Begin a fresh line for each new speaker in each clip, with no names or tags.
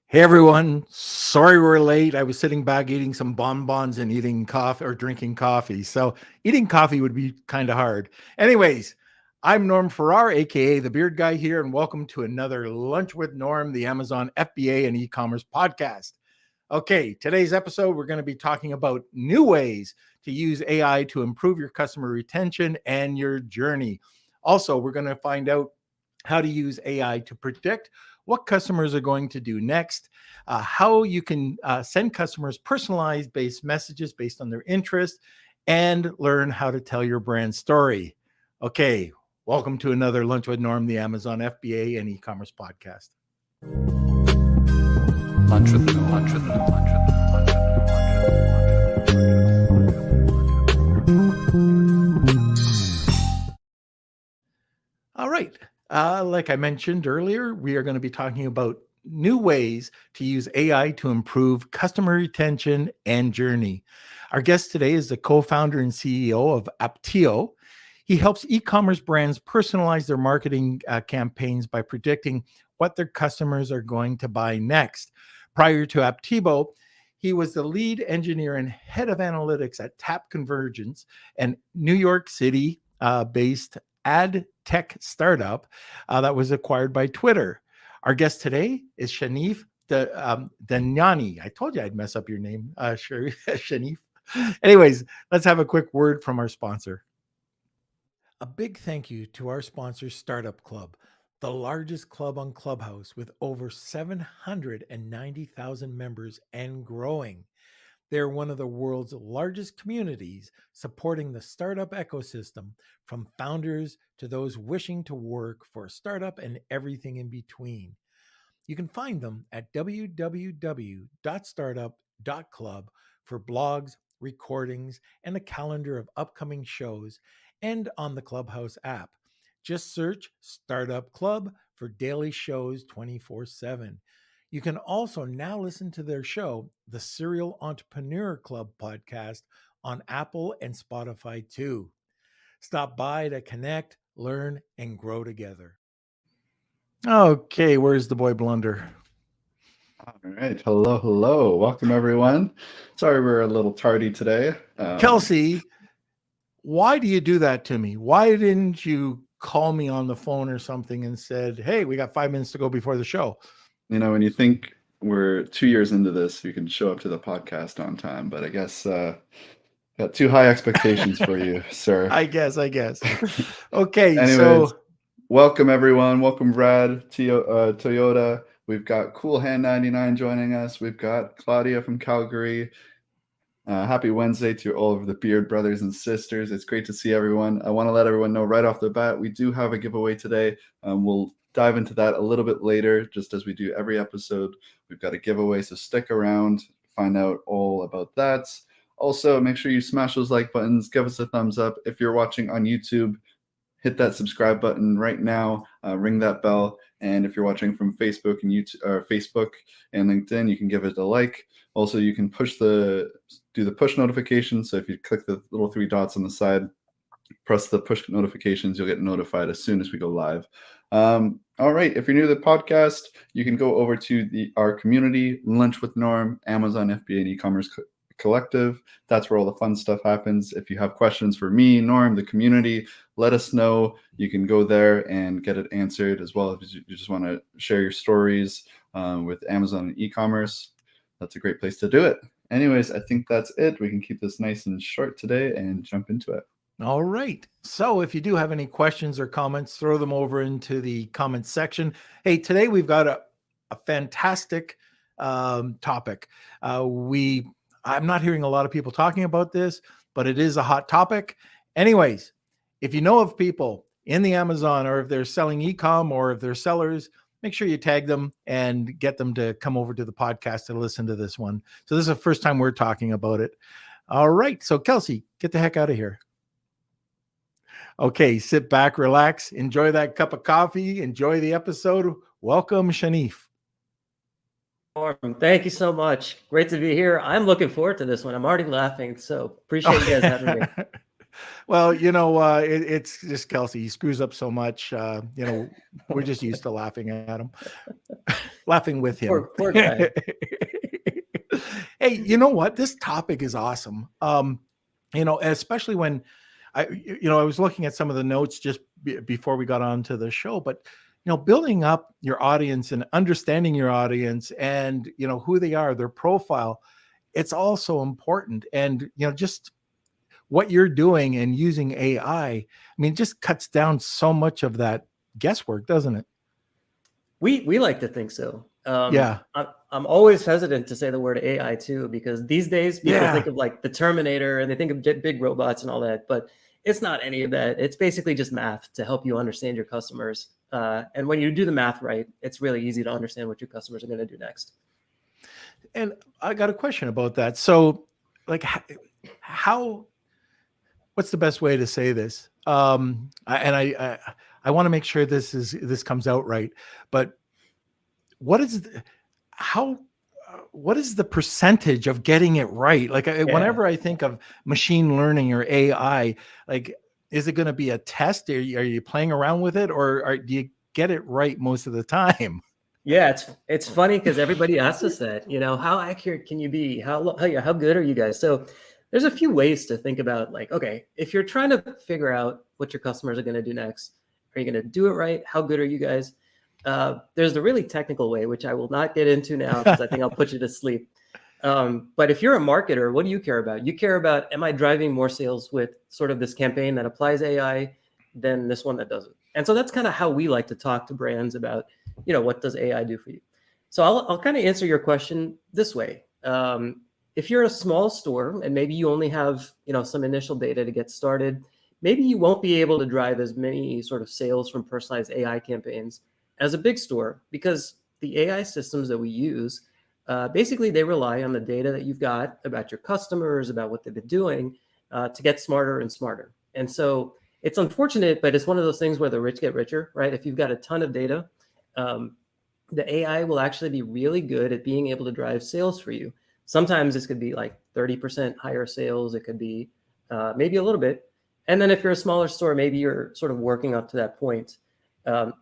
Hey everyone, sorry we're late. I was sitting back eating some bonbons and eating coffee or drinking coffee. So eating coffee would be kind of hard. Anyways, I'm Norm Farrar, aka the Beard Guy here, and welcome to another Lunch with Norm, the Amazon FBA and e-commerce podcast. Okay, today's episode, we're going to be talking about new ways to use AI to improve your customer retention and your journey. Also, we're going to find out how to use AI to predict what customers are going to do next, how you can send customers personalized based messages based on their interest, and learn how to tell your brand story. Okay, welcome to another Lunch with Norm, the Amazon FBA and e-commerce podcast.
Lunch with Norm. Lunch with Norm. Lunch with Norm.
All right. Like I mentioned earlier, we are going to be talking about new ways to use AI to improve customer retention and journey. Our guest today is the co-founder and CEO of Aptio. He helps e-commerce brands personalize their marketing campaigns by predicting what their customers are going to buy next. Prior to Aptio, he was the lead engineer and head of analytics at TapCommerce, an New York City based ad tech startup that was acquired by Twitter. Our guest today is Shanif Dhanani. I told you I'd mess up your name, Shanif. Anyways, let's have a quick word from our sponsor. A big thank you to our sponsor, Startup Club, the largest club on Clubhouse with over 790,000 members and growing. They're one of the world's largest communities supporting the startup ecosystem, from founders to those wishing to work for a startup and everything in between. You can find them at www.startup.club for blogs, recordings, and a calendar of upcoming shows, and on the Clubhouse app. Just search Startup Club for daily shows 24/7. You can also now listen to their show, the Serial Entrepreneur Club podcast, on Apple and Spotify too. Stop by to connect, learn, and grow together. Okay, where's the boy Blunder?
All right. Hello. Welcome, everyone. Sorry we're a little tardy today.
Kelsey, why do you do that to me? Why didn't you call me on the phone or something and said, hey, we got 5 minutes to go before the show?
You know, when you think we're 2 years into this, you can show up to the podcast on time, but I guess got too high expectations for you, sir.
I guess. Okay,
Anyways,
so
welcome, everyone. Welcome, Brad, Toyota. We've got Cool Hand 99 joining us. We've got Claudia from Calgary. Happy Wednesday to all of the Beard brothers and sisters. It's great to see everyone. I want to let everyone know right off the bat, we do have a giveaway today. We'll dive into that a little bit later, just as we do every episode. We've got a giveaway, so stick around, find out all about that. Also, make sure you smash those like buttons, give us a thumbs up. If you're watching on YouTube, hit that subscribe button right now, ring that bell. And if you're watching from Facebook and YouTube, or Facebook and LinkedIn, you can give it a like. Also, you can do the push notifications. So if you click the little 3 dots on the side, press the push notifications, you'll get notified as soon as we go live. All right, if you're new to the podcast, you can go over to our community, Lunch with Norm, Amazon FBA and e-commerce collective. That's where all the fun stuff happens. If you have questions for me, Norm, the community, let us know. You can go there and get it answered, as well as you just want to share your stories with Amazon and e-commerce. That's a great place to do it. Anyways, I think that's it. We can keep this nice and short today and jump into it.
All right. So if you do have any questions or comments, throw them over into the comments section. Hey, today we've got a fantastic topic. I'm not hearing a lot of people talking about this, but it is a hot topic. Anyways, if you know of people in the Amazon, or if they're selling e-com, or if they're sellers, make sure you tag them and get them to come over to the podcast to listen to this one. So this is the first time we're talking about it. All right. So Kelsey, get the heck out of here. Okay, sit back, relax, enjoy that cup of coffee, enjoy the episode. Welcome, Shanif.
Thank you so much. Great to be here. I'm looking forward to this one. I'm already laughing, so appreciate you guys having me.
Well, it's just Kelsey. He screws up so much. We're just used to laughing at him, laughing with him.
Poor guy.
Hey, you know what? This topic is awesome. Especially when I was looking at some of the notes just before we got on to the show, but building up your audience and understanding your audience and who they are, their profile, it's also important. And just what you're doing and using AI, just cuts down so much of that guesswork, doesn't it?
We like to think so.
Yeah.
I'm always hesitant to say the word AI too, because these days people think of like the Terminator and they think of big robots and all that, but it's not any of that. It's basically just math to help you understand your customers. And when you do the math right, it's really easy to understand what your customers are going to do next.
And I got a question about that. So, like, what's the best way to say this? I want to make sure this comes out right. But what is the percentage of getting it right? Like, whenever I think of machine learning or AI, like, is it going to be a test? Are you playing around with it, or do you get it right most of the time?
Yeah, it's funny because everybody asks us that. How accurate can you be? How good are you guys? So there's a few ways to think about, like, okay, if you're trying to figure out what your customers are going to do next, are you going to do it right? How good are you guys? There's the really technical way, which I will not get into now because I think I'll put you to sleep. But if you're a marketer, what do you care about? You care about, am I driving more sales with sort of this campaign that applies AI than this one that doesn't? And so that's kind of how we like to talk to brands about, what does AI do for you? So I'll kind of answer your question this way. If you're a small store and maybe you only have, some initial data to get started, maybe you won't be able to drive as many sort of sales from personalized AI campaigns as a big store, because the AI systems that we use, basically they rely on the data that you've got about your customers, about what they've been doing, to get smarter and smarter. And so it's unfortunate, but it's one of those things where the rich get richer, right? If you've got a ton of data, the AI will actually be really good at being able to drive sales for you. Sometimes this could be like 30% higher sales. It could be maybe a little bit. And then if you're a smaller store, maybe you're sort of working up to that point.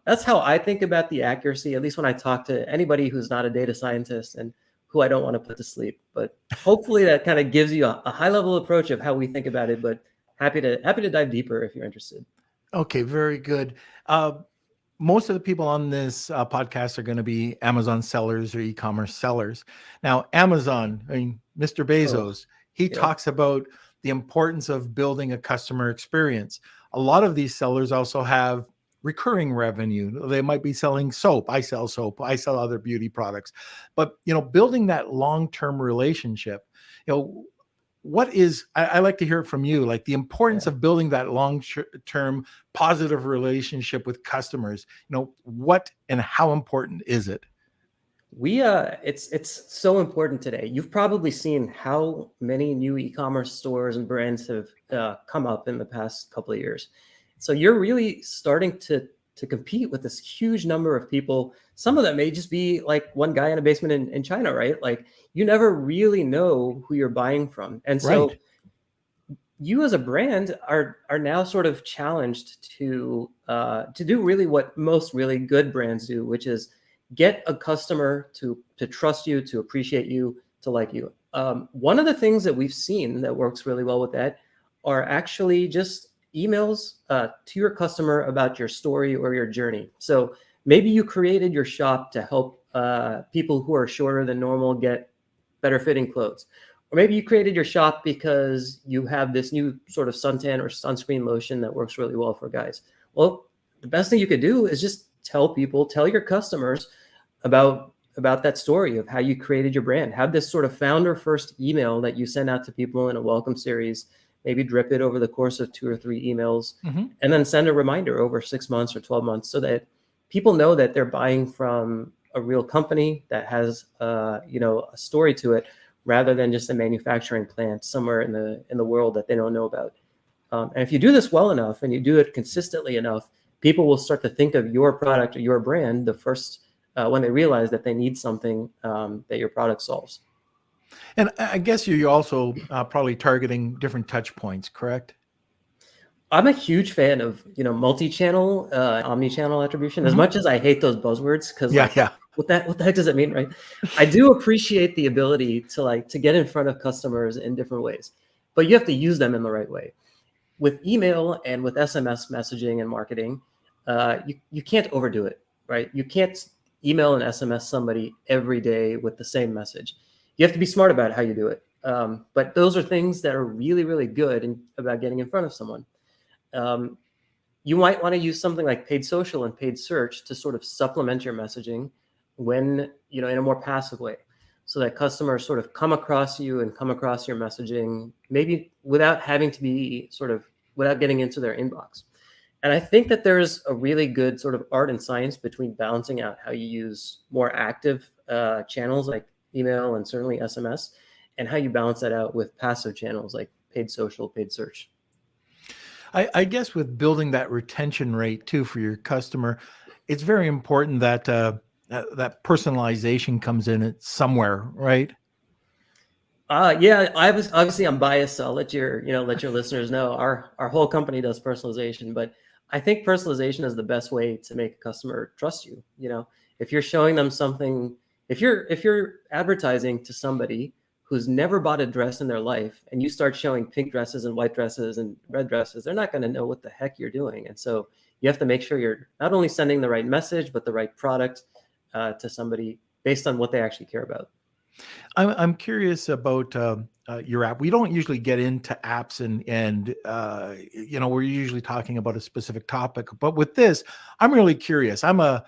That's how I think about the accuracy, at least when I talk to anybody who's not a data scientist and who I don't want to put to sleep. But hopefully that kind of gives you a high level approach of how we think about it, but happy to dive deeper if you're interested.
Okay, very good. Most of the people on this podcast are going to be Amazon sellers or e-commerce sellers. Now, Amazon, Mr. Bezos, he talks about the importance of building a customer experience. A lot of these sellers also have recurring revenue. They might be selling soap. I sell soap. I sell other beauty products. But, building that long-term relationship, I like to hear it from you, like the importance of building that long-term positive relationship with customers. What and how important is it?
It's so important today. You've probably seen how many new e-commerce stores and brands have come up in the past couple of years. So you're really starting to compete with this huge number of people. Some of them may just be like one guy in a basement in China, right? Like, you never really know who you're buying from. And so you as a brand are now sort of challenged to do really what most really good brands do, which is get a customer to trust you, to appreciate you, to like you. One of the things that we've seen that works really well with that are actually just emails to your customer about your story or your journey. So maybe you created your shop to help people who are shorter than normal get better fitting clothes. Or maybe you created your shop because you have this new sort of suntan or sunscreen lotion that works really well for guys. Well, the best thing you could do is just tell your customers about that story of how you created your brand. Have this sort of founder first email that you send out to people in a welcome series. Maybe drip it over the course of 2 or 3 emails, and then send a reminder over 6 months or 12 months so that people know that they're buying from a real company that has a story to it, rather than just a manufacturing plant somewhere in the world that they don't know about. And if you do this well enough and you do it consistently enough, people will start to think of your product or your brand the first when they realize that they need something that your product solves.
And I guess you're also probably targeting different touch points, correct?
I'm a huge fan of, multi-channel, omni-channel attribution. As
Mhm.
much as I hate those buzzwords, because
Yeah, yeah.
what the heck does it mean, right? I do appreciate the ability to get in front of customers in different ways, but you have to use them in the right way. With email and with SMS messaging and marketing, you can't overdo it, right? You can't email and SMS somebody every day with the same message. You have to be smart about how you do it. But those are things that are really, really good about getting in front of someone. Um, you might want to use something like paid social and paid search to sort of supplement your messaging when, in a more passive way, so that customers sort of come across you and come across your messaging, maybe without having to be without getting into their inbox. And I think that there's a really good sort of art and science between balancing out how you use more active channels like email and certainly SMS, and how you balance that out with passive channels like paid social, paid search.
I guess with building that retention rate too for your customer, it's very important that that personalization comes in it somewhere, right?
Yeah, I'm biased. So I'll let let your listeners know our whole company does personalization, but I think personalization is the best way to make a customer trust you. If you're showing them something, if you're advertising to somebody who's never bought a dress in their life, and you start showing pink dresses and white dresses and red dresses, they're not going to know what the heck you're doing. And so you have to make sure you're not only sending the right message, but the right product to somebody based on what they actually care about.
I'm curious about your app. We don't usually get into apps and we're usually talking about a specific topic. But with this, I'm really curious. I'm a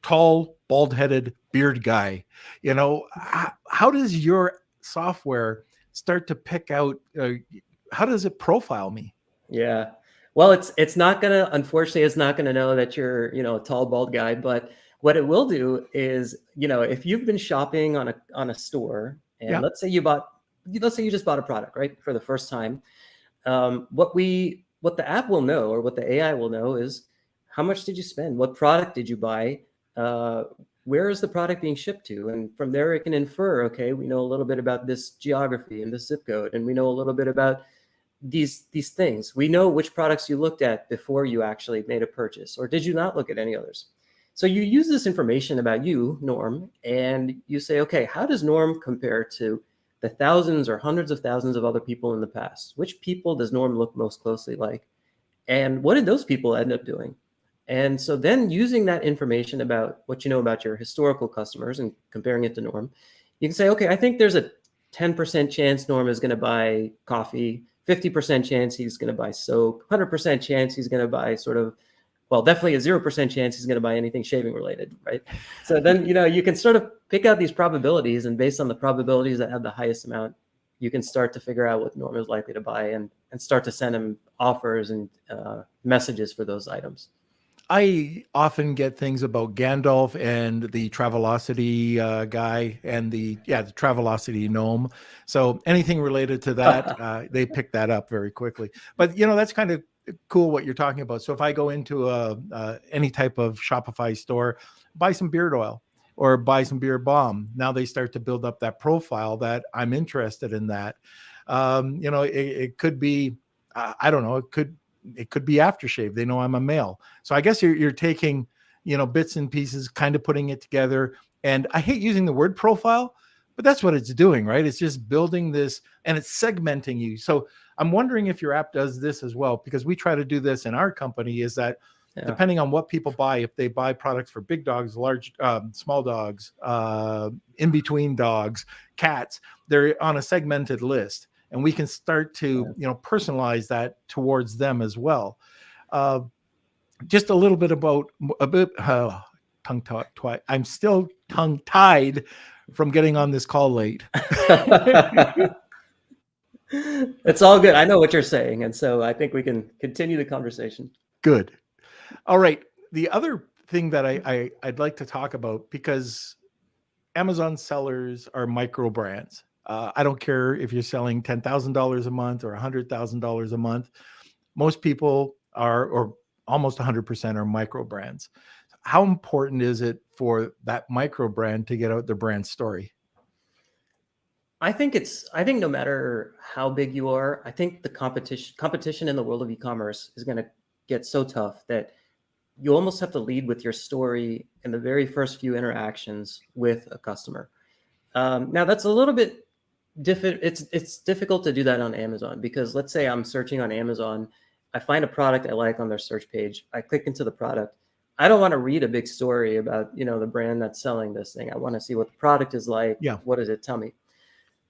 tall, bald-headed beard guy. How does your software start to pick out? How does it profile me?
Yeah. Well, unfortunately, it's not gonna know that you're, a tall, bald guy. But what it will do is, if you've been shopping on a store, and
Yeah.
let's say you just bought a product, right, for the first time, what the app will know, or what the AI will know, is how much did you spend? What product did you buy? Uh, where is the product being shipped to? And from there, it can infer, okay, we know a little bit about this geography and this zip code, and we know a little bit about these things. We know which products you looked at before you actually made a purchase, or did you not look at any others? So you use this information about you, Norm, and you say, okay, how does Norm compare to the thousands or hundreds of thousands of other people in the past? Which people does Norm look most closely like? And what did those people end up doing? And so then, using that information about what you know about your historical customers and comparing it to Norm, you can say, okay, I think there's a 10% chance Norm is going to buy coffee, 50% chance he's going to buy soap, 100% chance he's going to buy definitely a 0% chance he's going to buy anything shaving related, right? So then, you can sort of pick out these probabilities, and based on the probabilities that have the highest amount, you can start to figure out what Norm is likely to buy, and start to send him offers and messages for those items.
I often get things about Gandalf and the Travelocity guy and the Travelocity gnome. So anything related to that, they pick that up very quickly. But that's kind of cool what you're talking about. So if I go into any type of Shopify store, buy some beard oil or buy some beard balm, now they start to build up that profile that I'm interested in that. It could be, I don't know, it could be aftershave. They know I'm a male. So I guess you're taking, bits and pieces, kind of putting it together. And I hate using the word profile, but that's what it's doing, right? It's just building this, and it's segmenting you. So I'm wondering if your app does this as well, because we try to do this in our company, is that depending on what people buy, if they buy products for big dogs, large, small dogs, in between dogs, cats, they're on a segmented list. And we can start to, personalize that towards them as well. Just a little bit about tongue-tied. I'm still tongue-tied from getting on this call late.
It's all good. I know what you're saying, and so I think we can continue the conversation.
Good. All right. The other thing that I'd like to talk about, because Amazon sellers are micro brands. I don't care if you're selling $10,000 a month or $100,000 a month. Most people are, or almost 100% are micro brands. How important is it for that micro brand to get out their brand story?
I think no matter how big you are, I think the competition in the world of e-commerce is going to get so tough that you almost have to lead with your story in the very first few interactions with a customer. Now that's a little bit different. It's difficult to do that on Amazon, because let's say I'm searching on Amazon, I find a product I like on their search page, I click into the product. I don't want to read a big story about, the brand that's selling this thing. I want to see what the product is like.
Yeah.
What does it tell me?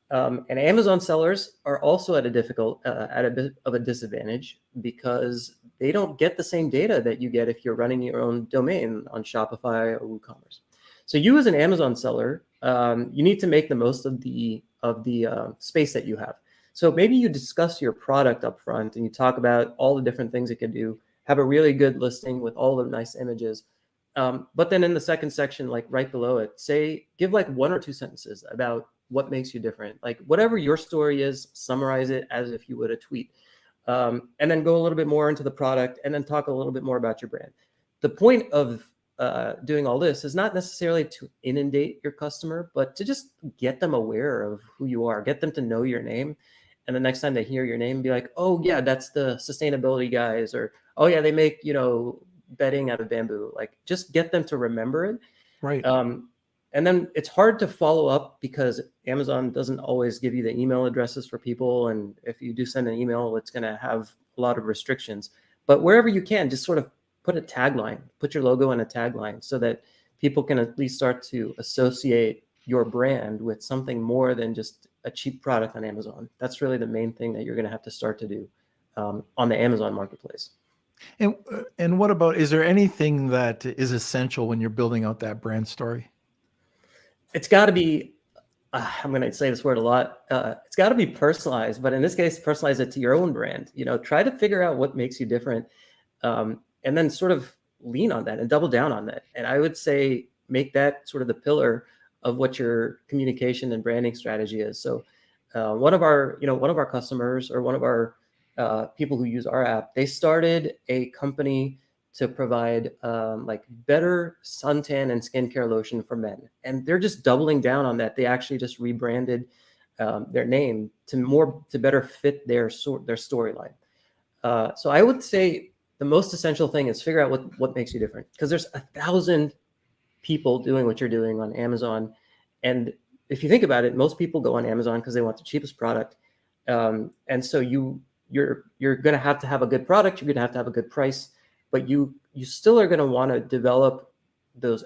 And Amazon sellers are also at a bit of a disadvantage, because they don't get the same data that you get if you're running your own domain on Shopify or WooCommerce. So you, as an Amazon seller, you need to make the most of the space that you have. So maybe you discuss your product up front and you talk about all the different things it can do. Have a really good listing with all the nice images. But then in the second section, like right below it, give like 1 or 2 sentences about what makes you different. Like whatever your story is, summarize it as if you would a tweet. And then go a little bit more into the product, and then talk a little bit more about your brand. The point of doing all this is not necessarily to inundate your customer, but to just get them aware of who you are, get them to know your name. And the next time they hear your name, be like, oh yeah, that's the sustainability guys, or oh yeah, they make, bedding out of bamboo. Like just get them to remember it.
Right.
And then it's hard to follow up, because Amazon doesn't always give you the email addresses for people. And if you do send an email, it's going to have a lot of restrictions. But wherever you can, just sort of put a tagline, put your logo in a tagline, so that people can at least start to associate your brand with something more than just a cheap product on Amazon. That's really the main thing that you're going to have to start to do on the Amazon marketplace.
And what about, is there anything that is essential when you're building out that brand story?
It's got to be, I'm going to say this word a lot. It's got to be personalized, but in this case, personalize it to your own brand. Try to figure out what makes you different, and then sort of lean on that and double down on that. And I would say make that sort of the pillar of what your communication and branding strategy is. So one of our customers, or one of our people who use our app, they started a company to provide like better suntan and skincare lotion for men. And they're just doubling down on that. They actually just rebranded their name to better fit their storyline. So I would say the most essential thing is figure out what makes you different, because there's 1,000 people doing what you're doing on Amazon. And if you think about it, most people go on Amazon because they want the cheapest product. And so you're going to have a good product. You're going to have a good price, but you still are going to want to develop those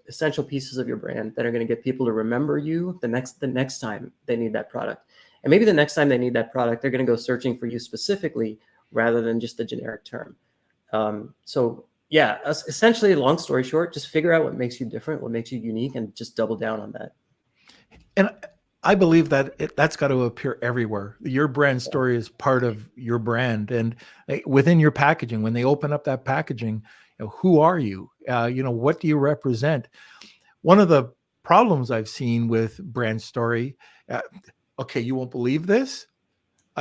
essential pieces of your brand that are going to get people to remember you the next time they need that product. And maybe the next time they need that product, they're going to go searching for you specifically rather than just the generic term. So yeah, essentially, long story short, just figure out what makes you different, what makes you unique, and just double down on that.
And I believe that that's got to appear everywhere. Your brand story is part of your brand, and within your packaging, when they open up that packaging, who are you? What do you represent? One of the problems I've seen with brand story, okay, you won't believe this.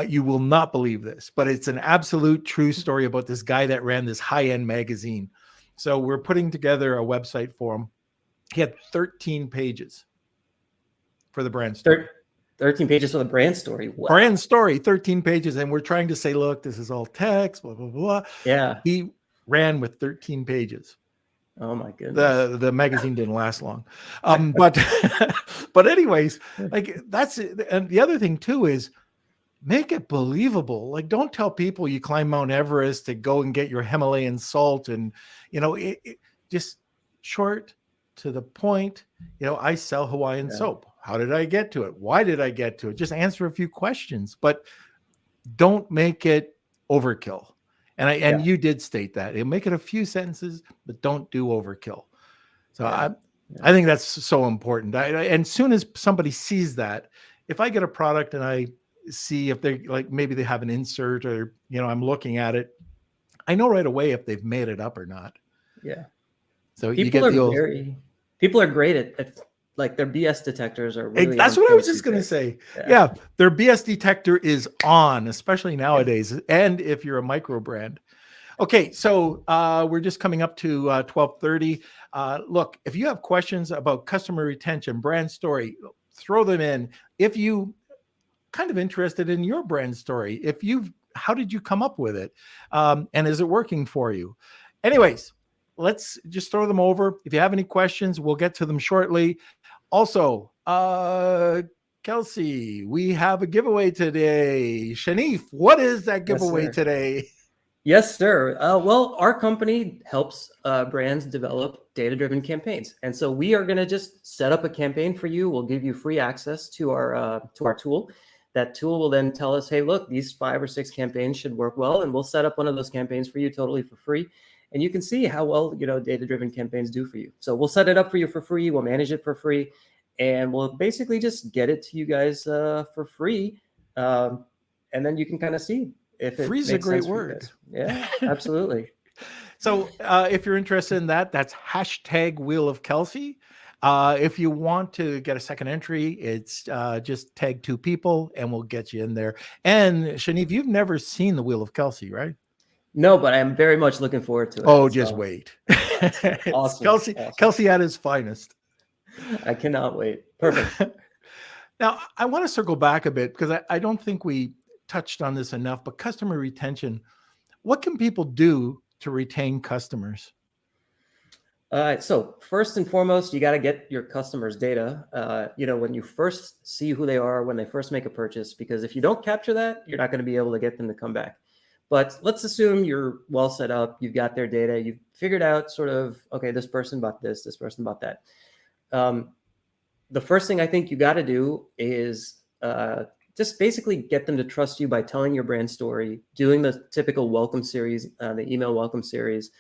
You will not believe this, but it's an absolute true story about this guy that ran this high-end magazine. So we're putting together a website for him. He had 13 pages for the brand story.
13 pages for the brand story. Wow.
Brand story, 13 pages. And we're trying to say, look, this is all text, blah, blah, blah.
Yeah.
He ran with 13 pages.
Oh my goodness.
The magazine didn't last long. But anyways, like that's it. And the other thing too is make it believable. Like, don't tell people you climb Mount Everest to go and get your Himalayan salt, and just short, to the point. I sell Hawaiian soap. How did I get to it? Why did I get to it? Just answer a few questions, but don't make it overkill. And you did state that. Make it a few sentences, but don't do overkill. So I think that's so important. And as soon as somebody sees that, if I get a product and I see if they like, maybe they have an insert, or I'm looking at it, I know right away if they've made it up or not.
Yeah.
So
people are great at like their BS detectors are really.
That's what I was just going to say. Yeah, their BS detector is on, especially nowadays. And if you're a micro brand. Okay, so we're just coming up to 12:30. Look, if you have questions about customer retention, brand story, throw them in. If you kind of interested in your brand story, how did you come up with it? And is it working for you? Anyways, let's just throw them over. If you have any questions, we'll get to them shortly. Also, Kelsey, we have a giveaway today. Shanif, what is that giveaway today?
Yes, sir. Well, our company helps brands develop data-driven campaigns. And so we are going to just set up a campaign for you. We'll give you free access to our tool. That tool will then tell us, hey, look, these 5 or 6 campaigns should work well. And we'll set up one of those campaigns for you totally for free. And you can see how well, data-driven campaigns do for you. So we'll set it up for you for free. We'll manage it for free. And we'll basically just get it to you guys for free. And then you can kind of see if it
Free's a great word.
Yeah, absolutely.
So if you're interested in that, that's hashtag Wheel of Kelsey. If you want to get a second entry, it's just tag 2 people and we'll get you in there. And Shanif, you've never seen the Wheel of Kelsey, right?
No, but I'm very much looking forward to it.
Oh, just wait.
Awesome.
Kelsey,
awesome.
Kelsey at his finest.
I cannot wait. Perfect.
Now, I want to circle back a bit because I don't think we touched on this enough, but customer retention, what can people do to retain customers?
So first and foremost, you got to get your customers' data, when you first see who they are, when they first make a purchase, because if you don't capture that, you're not going to be able to get them to come back. But let's assume you're well set up, you've got their data, you've figured out sort of, okay, this person bought this person bought that. The first thing I think you got to do is just basically get them to trust you by telling your brand story, doing the typical welcome series, the email welcome series,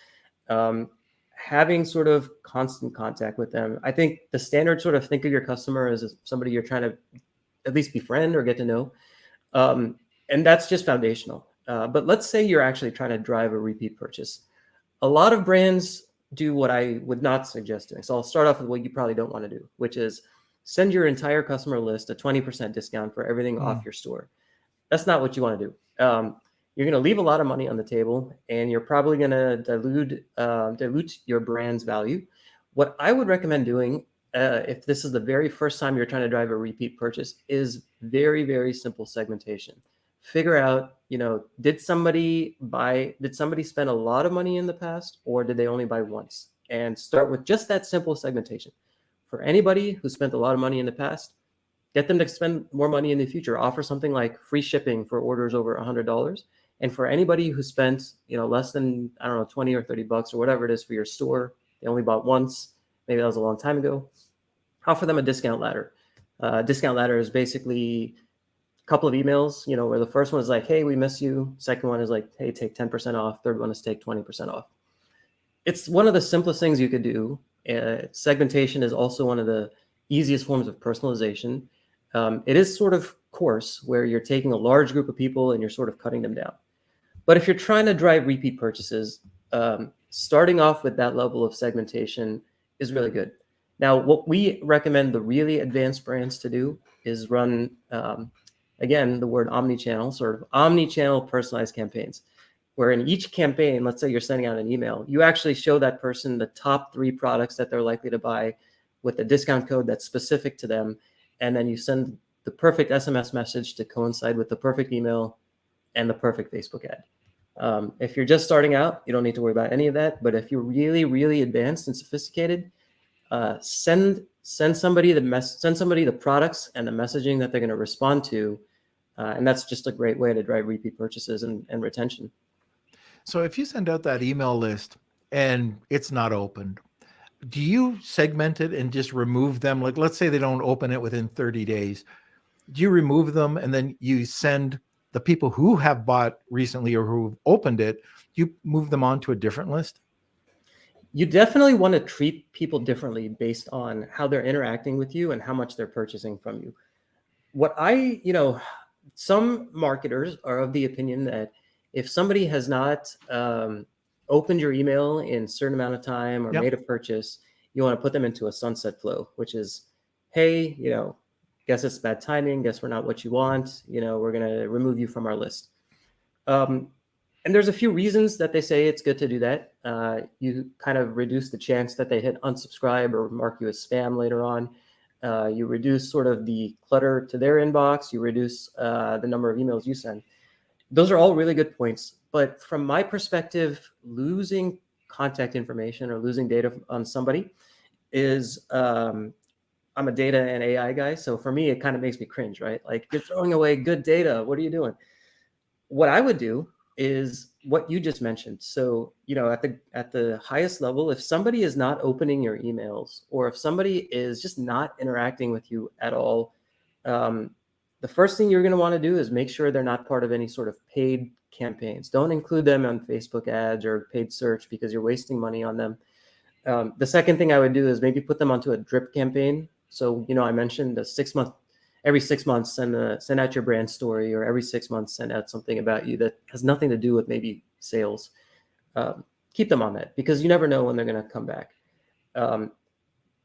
having sort of constant contact with them. I think the standard sort of think of your customer as somebody you're trying to at least befriend or get to know. And that's just foundational. But let's say you're actually trying to drive a repeat purchase. A lot of brands do what I would not suggest doing. So I'll start off with what you probably don't want to do, which is send your entire customer list a 20% discount for everything off your store. That's not what you want to do. You're going to leave a lot of money on the table, and you're probably going to dilute your brand's value. What I would recommend doing, if this is the very first time you're trying to drive a repeat purchase, is very, very simple segmentation. Figure out, did somebody spend a lot of money in the past, or did they only buy once? And start with just that simple segmentation. For anybody who spent a lot of money in the past, get them to spend more money in the future. Offer something like free shipping for orders over $100. And for anybody who spent, less than, I don't know, 20 or 30 bucks or whatever it is for your store, they only bought once, maybe that was a long time ago, offer them a discount ladder. Discount ladder is basically a couple of emails, where the first one is like, hey, we miss you. Second one is like, hey, take 10% off. Third one is take 20% off. It's one of the simplest things you could do. Segmentation is also one of the easiest forms of personalization. It is sort of coarse, where you're taking a large group of people and you're sort of cutting them down. But if you're trying to drive repeat purchases, starting off with that level of segmentation is really good. Now, what we recommend the really advanced brands to do is run, again, the word omni-channel, sort of omni-channel personalized campaigns, where in each campaign, let's say you're sending out an email, you actually show that person the top 3 products that they're likely to buy with a discount code that's specific to them. And then you send the perfect SMS message to coincide with the perfect email and the perfect Facebook ad. If you're just starting out, you don't need to worry about any of that. But if you're really, really advanced and sophisticated, send somebody the products and the messaging that they're going to respond to. And that's just a great way to drive repeat purchases and retention.
So if you send out that email list and it's not opened, do you segment it and just remove them? Like, let's say they don't open it within 30 days. Do you remove them and then you send the people who have bought recently or who've opened it, you move them on to a different list?
You definitely want to treat people differently based on how they're interacting with you and how much they're purchasing from you. Some marketers are of the opinion that if somebody has not opened your email in a certain amount of time or made a purchase, you want to put them into a sunset flow, which is, hey, guess it's bad timing. Guess we're not what you want. We're going to remove you from our list. And there's a few reasons that they say it's good to do that. You kind of reduce the chance that they hit unsubscribe or mark you as spam later on. You reduce sort of the clutter to their inbox. You reduce the number of emails you send. Those are all really good points. But from my perspective, losing contact information or losing data on somebody is, I'm a data and AI guy. So for me, it kind of makes me cringe, right? Like, you're throwing away good data. What are you doing? What I would do is what you just mentioned. So, at the highest level, if somebody is not opening your emails, or if somebody is just not interacting with you at all, the first thing you're going to want to do is make sure they're not part of any sort of paid campaigns. Don't include them on Facebook ads or paid search, because you're wasting money on them. The second thing I would do is maybe put them onto a drip campaign. So, I mentioned every 6 months, send out your brand story, or every 6 months, send out something about you that has nothing to do with maybe sales. Keep them on that, because you never know when they're going to come back.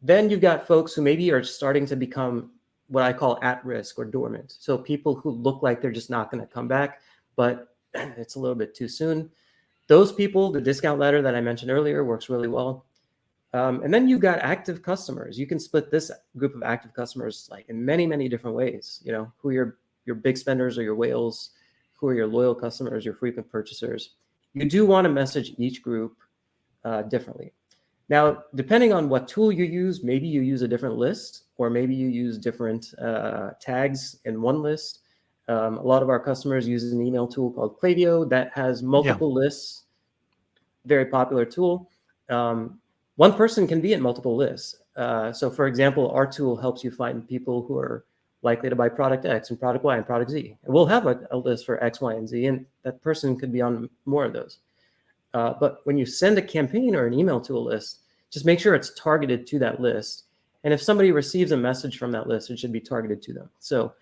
Then you've got folks who maybe are starting to become what I call at risk or dormant. So people who look like they're just not going to come back, but it's a little bit too soon. Those people, the discount ladder that I mentioned earlier works really well. And then you've got active customers. You can split this group of active customers like in many, many different ways. Who are your big spenders or your whales, who are your loyal customers, your frequent purchasers. You do want to message each group differently. Now, depending on what tool you use, maybe you use a different list, or maybe you use different tags in one list. A lot of our customers use an email tool called Klaviyo that has multiple lists. Very popular tool. One person can be in multiple lists. So for example, our tool helps you find people who are likely to buy product X and product Y and product Z. And we'll have a list for X, Y, and Z, and that person could be on more of those. But when you send a campaign or an email to a list, just make sure it's targeted to that list. And if somebody receives a message from that list, it should be targeted to them. So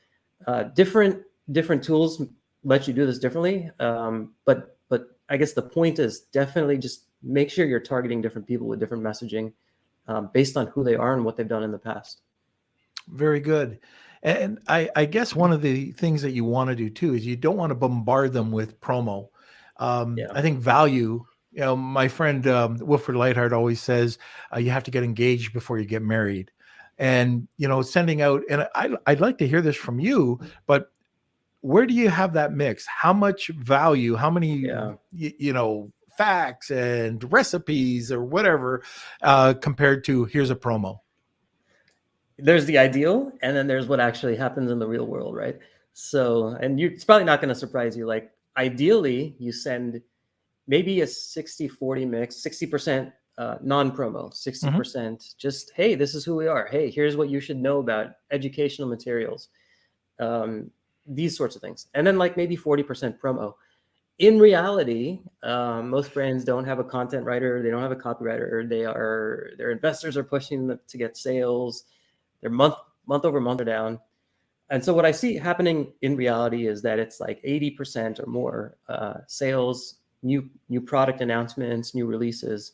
different tools let you do this differently. But I guess the point is definitely just make sure you're targeting different people with different messaging based on who they are and what they've done in the past.
Very good. And I guess one of the things that you want to do too is you don't want to bombard them with promo. I think value, my friend Wilfred Lightheart always says you have to get engaged before you get married. And, sending out, and I'd like to hear this from you, but where do you have that mix? How much value, how many, facts and recipes or whatever, compared to here's a promo?
There's the ideal, and then there's what actually happens in the real world, right? So, and it's probably not going to surprise you. Like, ideally, you send maybe a 60-40 mix, 60% non-promo, 60% just, hey, this is who we are. Hey, here's what you should know about educational materials, these sorts of things. And then like maybe 40% promo. In reality, most brands don't have a content writer. They don't have a copywriter. Their investors are pushing them to get sales. Their month over month are down. And so what I see happening in reality is that it's like 80% or more sales, new product announcements, new releases.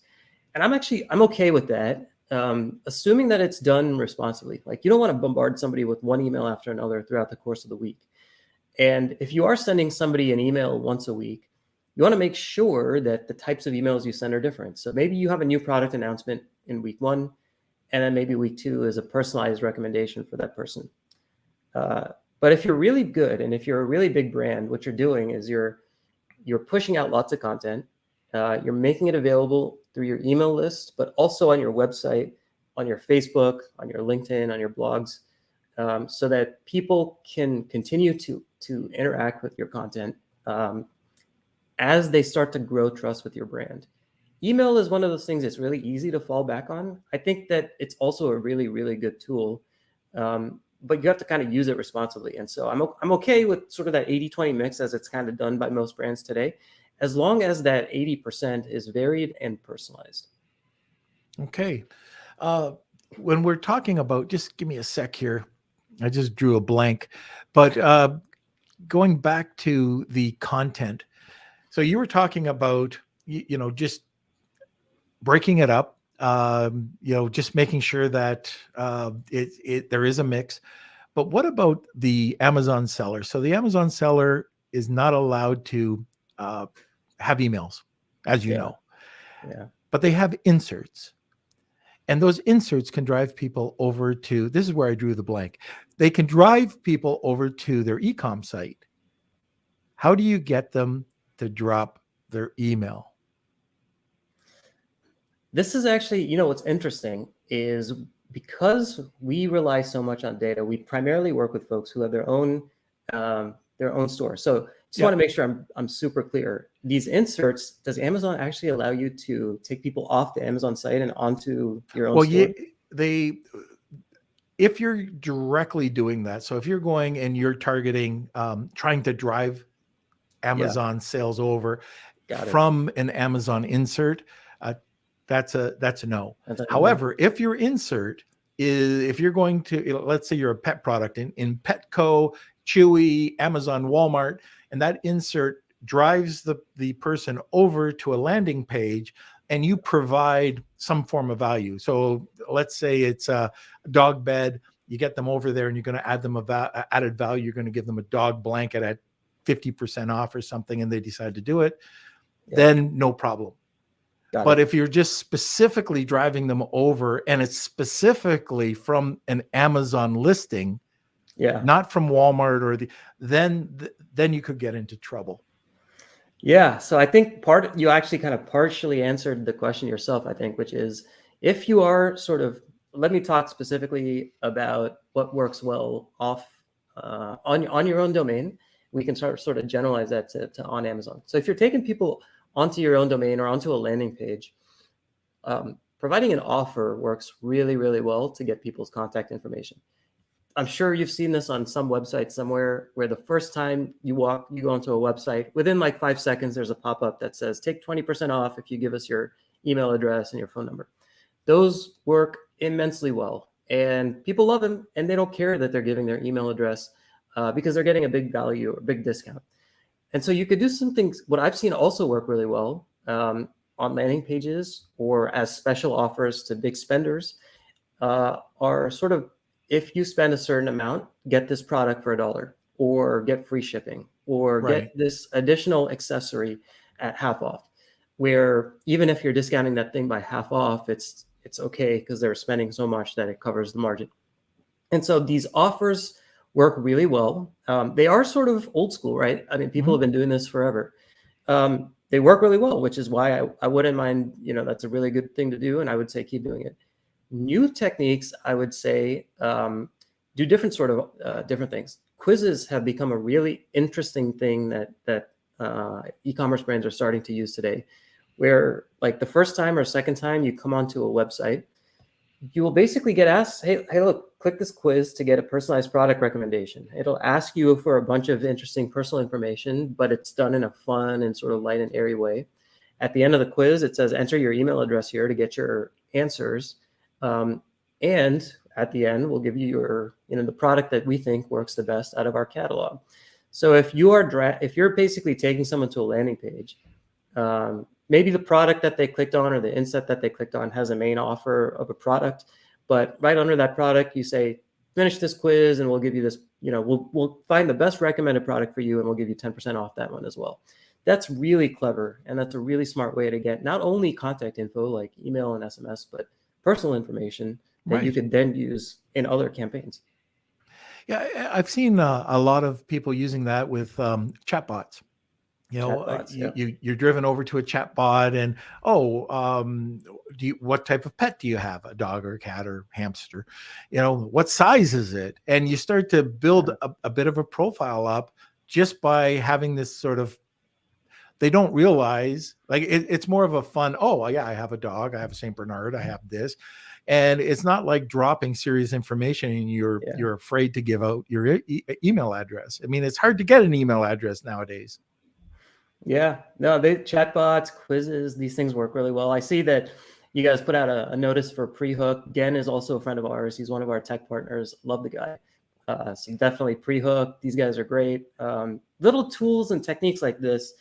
And I'm okay with that, assuming that it's done responsibly. Like, you don't want to bombard somebody with one email after another throughout the course of the week. And if you are sending somebody an email once a week, you want to make sure that the types of emails you send are different. So maybe you have a new product announcement in week 1, and then maybe week 2 is a personalized recommendation for that person. But if you're really good, and if you're a really big brand, what you're doing is you're pushing out lots of content. You're making it available through your email list, but also on your website, on your Facebook, on your LinkedIn, on your blogs, so that people can continue to interact with your content as they start to grow trust with your brand. Email is one of those things that's really easy to fall back on. I think that it's also a really, really good tool, but you have to kind of use it responsibly. And so I'm okay with sort of that 80-20 mix as it's kind of done by most brands today, as long as that 80% is varied and personalized.
Okay. When we're talking about, just give me a sec here. I just drew a blank, but going back to the content. So you were talking about, just breaking it up, just making sure that there is a mix. But what about the Amazon seller? So the Amazon seller is not allowed to have emails, as you know.
Yeah.
But they have inserts. And those inserts can drive people over to, this is where I drew the blank. They can drive people over to their e-com site. How do you get them to drop their email?
This is actually, you know, what's interesting is because we rely so much on data, we primarily work with folks who have their own store. So just want to make sure I'm super clear. These inserts, does Amazon actually allow you to take people off the Amazon site and onto your own store?
Yeah, if you're directly doing that, so if you're going and you're targeting, trying to drive Amazon sales over from an Amazon insert, that's a no. However, if your insert is, if you're going to, let's say you're a pet product in Petco, Chewy, Amazon, Walmart, and that insert drives the person over to a landing page and you provide some form of value. So let's say it's a dog bed, you get them over there and you're going to add them added value. You're going to give them a dog blanket at 50% off or something, and they decide to do it, then no problem. But if you're just specifically driving them over and it's specifically from an Amazon listing, not from Walmart or then you could get into trouble.
Yeah. So I think you actually kind of partially answered the question yourself, I think, which is if you are sort of, let me talk specifically about what works well on your own domain. We can sort of generalize that to on Amazon. So if you're taking people onto your own domain or onto a landing page, providing an offer works really, really well to get people's contact information. I'm sure you've seen this on some website somewhere where the first time you go onto a website, within like 5 seconds, there's a pop-up that says, take 20% off if you give us your email address and your phone number. Those work immensely well and people love them and they don't care that they're giving their email address because they're getting a big value or big discount. And so you could do some things. What I've seen also work really well on landing pages or as special offers to big spenders are sort of, if you spend a certain amount, get this product for $1 or get free shipping or get this additional accessory at half off, where even if you're discounting that thing by half off, it's okay because they're spending so much that it covers the margin. And so these offers work really well. They are sort of old school, right? I mean, people have been doing this forever. They work really well, which is why I wouldn't mind, that's a really good thing to do. And I would say keep doing it. New techniques, I would say, do different sort of different things. Quizzes have become a really interesting thing that e-commerce brands are starting to use today, where like the first time or second time you come onto a website, you will basically get asked, hey, look, click this quiz to get a personalized product recommendation. It'll ask you for a bunch of interesting personal information, but it's done in a fun and sort of light and airy way. At the end of the quiz, it says, enter your email address here to get your answers. And at the end, we'll give you your, the product that we think works the best out of our catalog. So if you're basically taking someone to a landing page, maybe the product that they clicked on or the inset that they clicked on has a main offer of a product, but right under that product, you say, finish this quiz and we'll give you this, we'll find the best recommended product for you and we'll give you 10% off that one as well. That's really clever. And that's a really smart way to get not only contact info like email and SMS, but personal information that you can then use in other campaigns.
Yeah, I've seen a lot of people using that with chatbots. You're driven over to a chatbot and what type of pet do you have? A dog or a cat or hamster? What size is it? And you start to build a bit of a profile up just by having this sort of. They don't realize, like it's more of a fun. Oh yeah, I have a dog. I have a Saint Bernard. I have this, and it's not like dropping serious information and you're afraid to give out your email address. I mean, it's hard to get an email address nowadays.
Yeah, no, chatbots, quizzes, these things work really well. I see that you guys put out a notice for Pre-Hook. Den is also a friend of ours. He's one of our tech partners. Love the guy. So definitely Pre-Hook. These guys are great. Little tools and techniques like this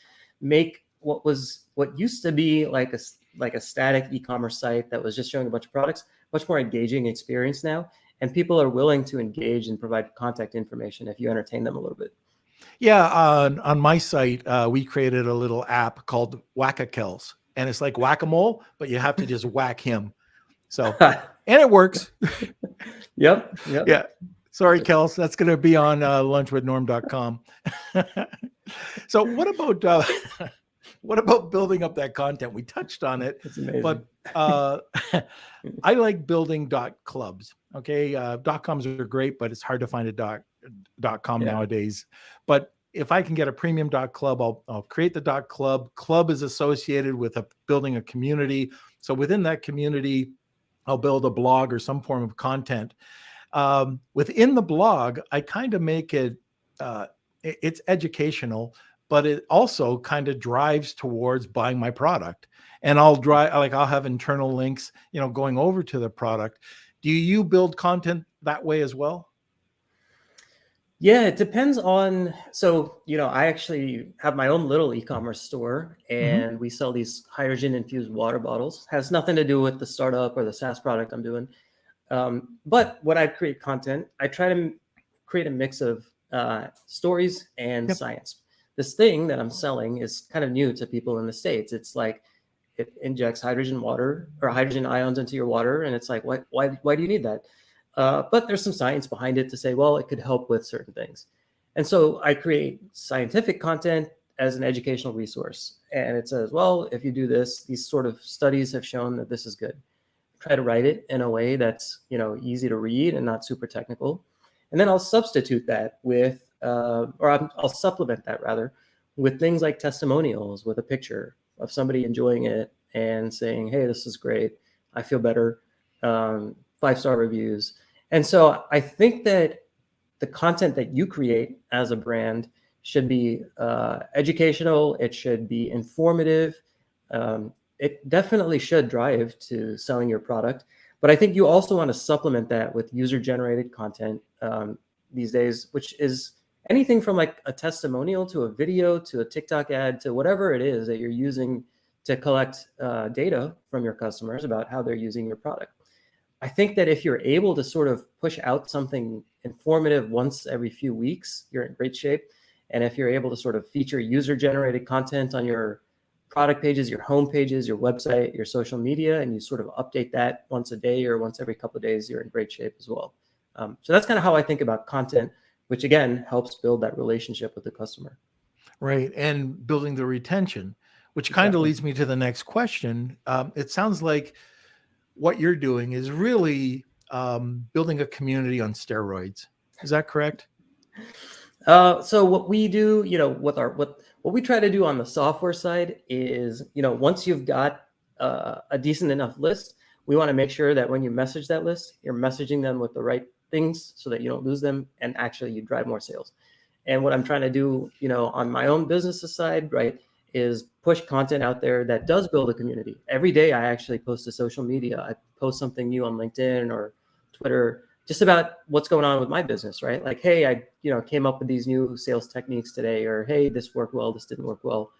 make what used to be like a static e-commerce site that was just showing a bunch of products much more engaging experience now. And people are willing to engage and provide contact information if you entertain them a little bit.
Yeah, on my site, we created a little app called Whack-A-Kills, and it's like whack-a-mole, but you have to just whack him. So, and it works.
Yep.
Yeah. Sorry, Kels. That's going to be on lunchwithnorm.com. So what about building up that content? We touched on it,
It's amazing.
but I like building .clubs. Okay. .coms are great, but it's hard to find a .com nowadays. But if I can get a premium .club, I'll create the .club. Club is associated with building a community. So within that community, I'll build a blog or some form of content. Within the blog, I kind of make it, it's educational, but it also kind of drives towards buying my product. And I'll have internal links, going over to the product. Do you build content that way as well?
Yeah, it depends on, I actually have my own little e-commerce store, and we sell these hydrogen infused water bottles. Has nothing to do with the startup or the SaaS product I'm doing. But when I create content, I try to create a mix of stories and science. This thing that I'm selling is kind of new to people in the States. It's like it injects hydrogen ions into your water, and it's like, why do you need that? But there's some science behind it to say, well, it could help with certain things. And so I create scientific content as an educational resource. And it says, well, if you do this, these sort of studies have shown that this is good. Try to write it in a way that's, easy to read and not super technical. And then I'll substitute that with, I'll supplement that rather with things like testimonials with a picture of somebody enjoying it and saying, hey, this is great. I feel better. 5-star reviews. And so I think that the content that you create as a brand should be educational. It should be informative. It definitely should drive to selling your product. But I think you also want to supplement that with user-generated content these days, which is anything from like a testimonial to a video to a TikTok ad to whatever it is that you're using to collect data from your customers about how they're using your product. I think that if you're able to sort of push out something informative once every few weeks, you're in great shape. And if you're able to sort of feature user-generated content on your product pages, your home pages, your website, your social media, and you sort of update that once a day or once every couple of days, you're in great shape as well. So that's kind of how I think about content, which again helps build that relationship with the customer.
Right. And building the retention, which kind of leads me to the next question. It sounds like what you're doing is really building a community on steroids. Is that correct?
So what we do, what we try to do on the software side is, once you've got a decent enough list, we want to make sure that when you message that list, you're messaging them with the right things so that you don't lose them and actually you drive more sales. And what I'm trying to do, on my own business side, right, is push content out there that does build a community. Every day I actually post to social media. I post something new on LinkedIn or Twitter, just about what's going on with my business, right? Like, hey, I came up with these new sales techniques today, or hey, this worked well, this didn't work well.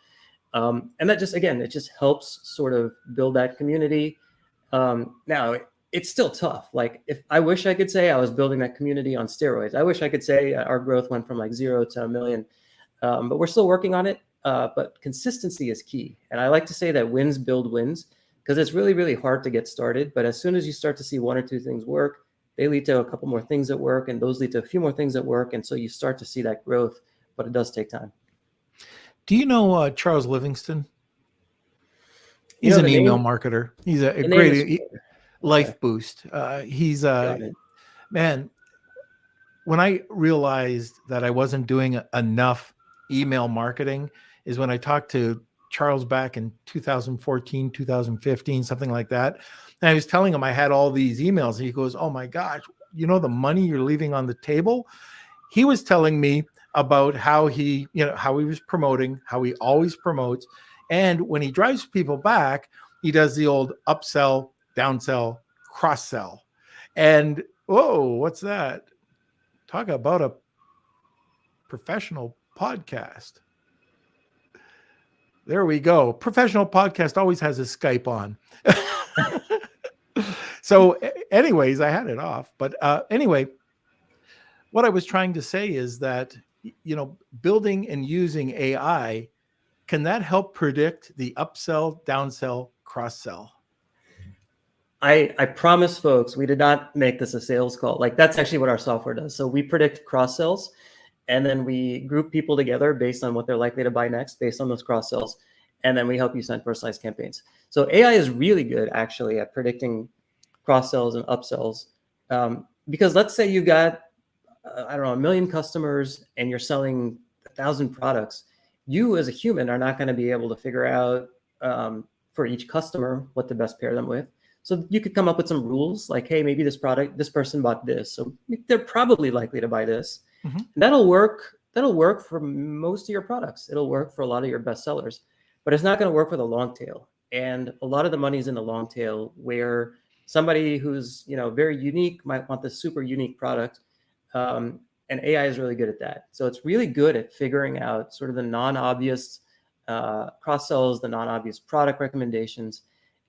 And that it just helps sort of build that community. Now, it's still tough. Like, if I wish I could say I was building that community on steroids. I wish I could say our growth went from like 0 to 1 million, but we're still working on it. But consistency is key. And I like to say that wins build wins, because it's really, really hard to get started. But as soon as you start to see 1 or 2 things work, they lead to a couple more things that work, and those lead to a few more things that work. And so you start to see that growth, but it does take time.
Do you know Charles Livingston? He's an email marketer. He's a great life boost. He's man, when I realized that I wasn't doing enough email marketing is when I talked to Charles back in 2014, 2015, something like that. And I was telling him I had all these emails, and he goes, oh my gosh, the money you're leaving on the table. He was telling me about how he was promoting, how he always promotes. And when he drives people back, he does the old upsell, downsell, cross sell. And whoa, what's that? Talk about a professional podcast. There we go. Professional podcast always has a Skype on. So anyways, I had it off. But anyway, what I was trying to say is that, building and using AI, can that help predict the upsell, downsell, cross sell?
I promise folks, we did not make this a sales call. Like that's actually what our software does. So we predict cross sells, and then we group people together based on what they're likely to buy next, based on those cross sells, and then we help you send personalized campaigns. So AI is really good actually at predicting cross sells and upsells, because let's say you got I don't know, 1 million customers and you're selling 1,000 products. You as a human are not going to be able to figure out for each customer what to best pair them with. So you could come up with some rules like, hey, maybe this person bought this, so they're probably likely to buy this.
Mm-hmm.
That'll work for most of your products. It'll work for a lot of your best sellers, but it's not going to work for the long tail. And a lot of the money is in the long tail, where somebody who's very unique might want this super unique product. And AI is really good at that. So it's really good at figuring out sort of the non-obvious cross-sells, the non-obvious product recommendations.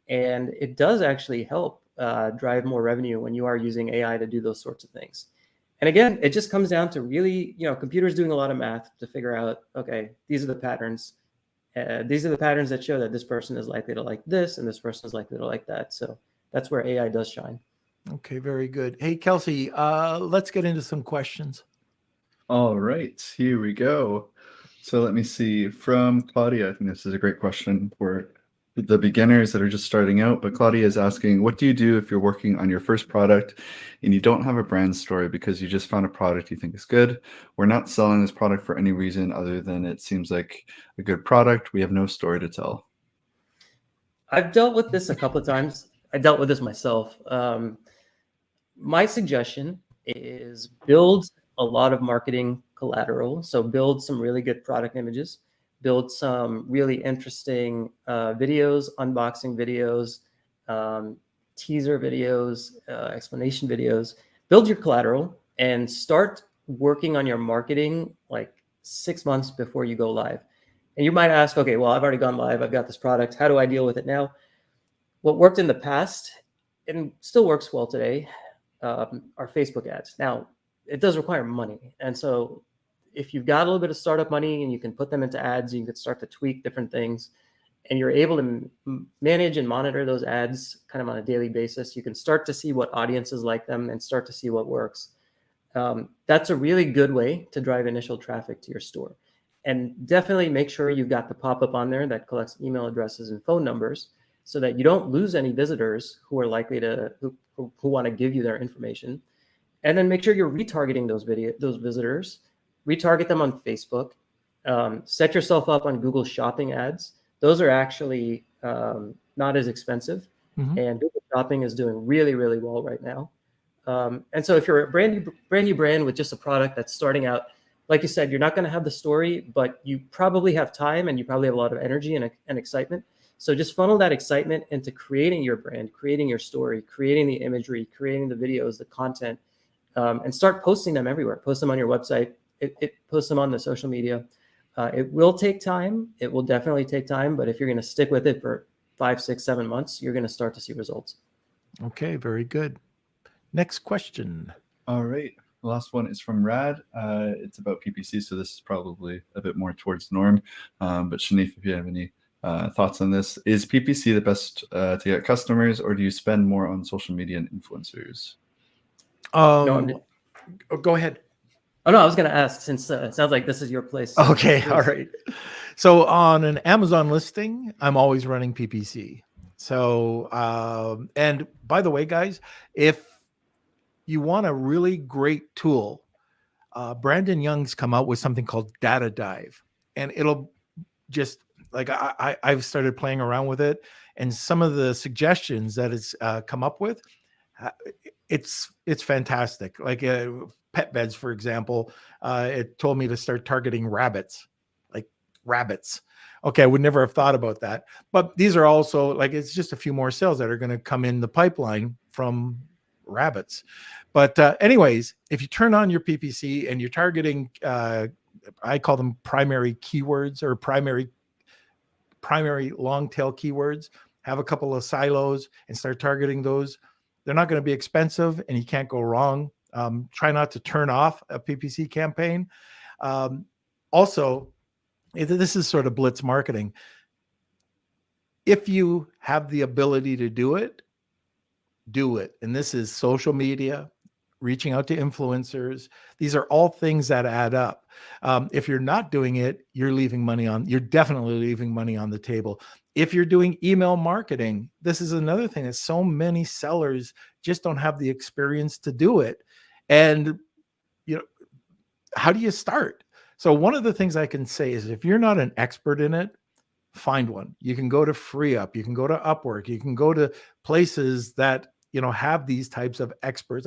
And it does actually help drive more revenue when you are using AI to do those sorts of things. And again, it just comes down to really, computers doing a lot of math to figure out, okay, these are the patterns. These are the patterns that show that this person is likely to like this and this person is likely to like that. So that's where AI does shine.
Okay, very good. Hey, Kelsey, let's get into some questions.
All right, here we go. So let me see from Claudia. I think this is a great question for the beginners that are just starting out. But Claudia is asking, what do you do if you're working on your first product and you don't have a brand story because you just found a product you think is good? We're not selling this product for any reason other than it seems like a good product. We have no story to tell.
I've dealt with this a couple of times. I dealt with this myself. My suggestion is build a lot of marketing collateral. So build some really good product images, build some really interesting videos, unboxing videos, teaser videos, explanation videos. Build your collateral and start working on your marketing like 6 months before you go live. And you might ask, okay, well, I've already gone live. I've got this product. How do I deal with it now? What worked in the past and still works well today are Facebook ads. Now, it does require money. And so if you've got a little bit of startup money and you can put them into ads, you can start to tweak different things, and you're able to manage and monitor those ads kind of on a daily basis, you can start to see what audiences like them and start to see what works. That's a really good way to drive initial traffic to your store. And definitely make sure you've got the pop-up on there that collects email addresses and phone numbers so that you don't lose any visitors who are likely to, who want to give you their information. And then make sure you're retargeting those visitors, retarget them on Facebook, set yourself up on Google Shopping ads. Those are actually not as expensive.
Mm-hmm.
And Google Shopping is doing really, really well right now. And so if you're a brand new brand with just a product that's starting out, like you said, you're not going to have the story, but you probably have time and you probably have a lot of energy and excitement. So just funnel that excitement into creating your brand, creating your story, creating the imagery, creating the videos, the content, and start posting them everywhere. Post them on your website. Post them on the social media. It will take time. It will definitely take time. But if you're going to stick with it for 5, 6, 7 months, you're going to start to see results.
Okay, very good. Next question.
All right. The last one is from Rad. It's about PPC, so this is probably a bit more towards the norm. But Shanif, if you have any thoughts on this, is PPC the best to get customers, or do you spend more on social media and influencers?
No,
go ahead.
Oh, no, I was going to ask, since it sounds like this is your place.
Okay, all right. So on an Amazon listing, I'm always running PPC. So, and by the way, guys, if you want a really great tool, Brandon Young's come out with something called Data Dive, and it'll just like I've started playing around with it, and some of the suggestions that it's come up with, it's fantastic. Like pet beds, for example, it told me to start targeting rabbits, like rabbits. Okay, I would never have thought about that. But these are also like, it's just a few more sales that are going to come in the pipeline from rabbits. But anyways, if you turn on your PPC and you're targeting, I call them primary keywords or primary long tail keywords, have a couple of silos and start targeting those. They're not going to be expensive and you can't go wrong. Try not to turn off a PPC campaign. Also, this is sort of blitz marketing. If you have the ability to do it, do it. And this is social media, reaching out to influencers. These are all things that add up. If you're not doing it, you're definitely leaving money on the table. If you're doing email marketing, this is another thing that so many sellers just don't have the experience to do it. And, how do you start? So one of the things I can say is if you're not an expert in it, find one. You can go to FreeUp, you can go to Upwork, you can go to places that, have these types of experts.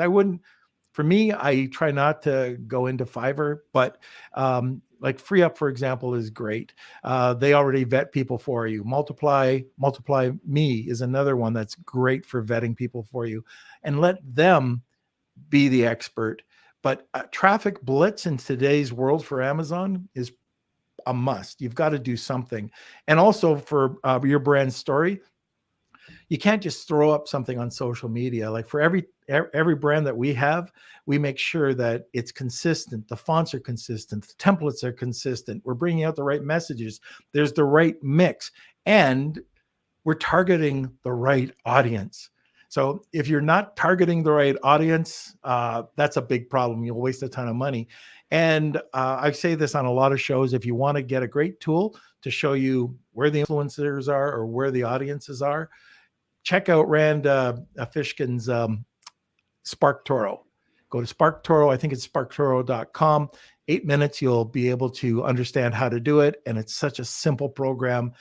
For me, I try not to go into Fiverr, but like FreeUp, for example, is great. They already vet people for you. Multiply Me is another one that's great for vetting people for you, and let them be the expert. But traffic blitz in today's world for Amazon is a must. You've got to do something. And also for your brand story, you can't just throw up something on social media. Like for every brand that we have, we make sure that it's consistent. The fonts are consistent. The templates are consistent. We're bringing out the right messages. There's the right mix, and we're targeting the right audience. So if you're not targeting the right audience, that's a big problem. You'll waste a ton of money. And I say this on a lot of shows. If you want to get a great tool to show you where the influencers are or where the audiences are, check out Rand Fishkin's SparkToro. Go to SparkToro. I think it's sparktoro.com. 8 minutes, you'll be able to understand how to do it. And it's such a simple program.